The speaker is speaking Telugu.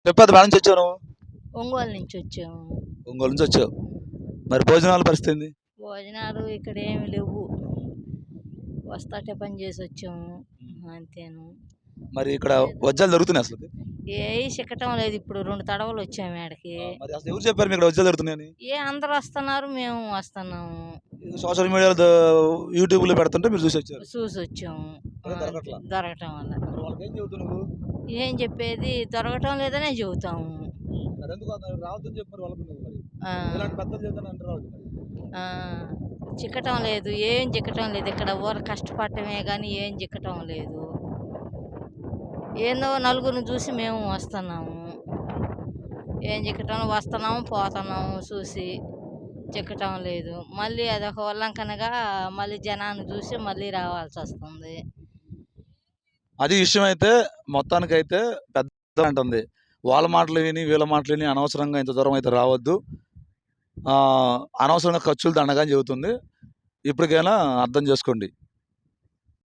చెప్పేది బాగా నుంచి వచ్చావు నువ్వు? ఒంగోలు నుంచి వచ్చాము. ఒంగోలు నుంచి వచ్చావు. మరి భోజనాల పరిస్థితి ఏంది? భోజనాలు ఇక్కడ ఏమి లేవు. వస్తాటే పని చేసి వచ్చాము అంతేను. మరి ఇక్కడ వజ్జాలు దొరుకుతున్నాయి అసలు? ఏ చిక్కటం లేదు. ఇప్పుడు 2 తడవలు వచ్చాము ఈడకి. మరి అసలు ఎవరు చెప్పారు మీకు ఇక్కడ వజ్జాలు దొరుకుతున్నాయని? అందరూ వస్తున్నారు, మేము వస్తున్నాము. సోషల్ మీడియాలో యూట్యూబ్లో పెడుతుంటే మీరు చూసి వచ్చారు. చూసి వచ్చాము. దొరకట్లా? దొరకటం వల్ల మరి వాళ్ళకి ఏం చెబుతావు నువ్వు? ఏం చెప్పేది, దొరకటం లేదనే చెబుతాము. మరి ఎందుకు రావద్దని చెప్పారు వాళ్ళకు నువ్వు? మరి ఆ, ఇలాంటి పెద్దలు చెబుతాను అంటారు వాళ్ళు. ఆ, చిక్కటం లేదు, ఏం చిక్కటం లేదు. ఇక్కడ ఊరు కష్టపడటమే కానీ ఏం చిక్కటం లేదు. ఏందో నలుగురిని చూసి మేము వస్తున్నాము. ఏం చిక్కటం, వస్తున్నాము పోతున్నాము చూసి. చిక్కటం లేదు. మళ్ళీ అదొక ఉల్లంఘనగా మళ్ళీ జనాన్ని చూసి మళ్ళీ రావాల్సి వస్తుంది. అది విషయం అయితే మొత్తానికైతే పెద్ద అంటుంది. వాళ్ళ మాటలు విని వీళ్ళ మాటలు విని అనవసరంగా ఇంత దూరం అయితే రావద్దు, అనవసరంగా ఖర్చులు దండగా అని చెబుతుంది. ఇప్పటికైనా అర్థం చేసుకోండి.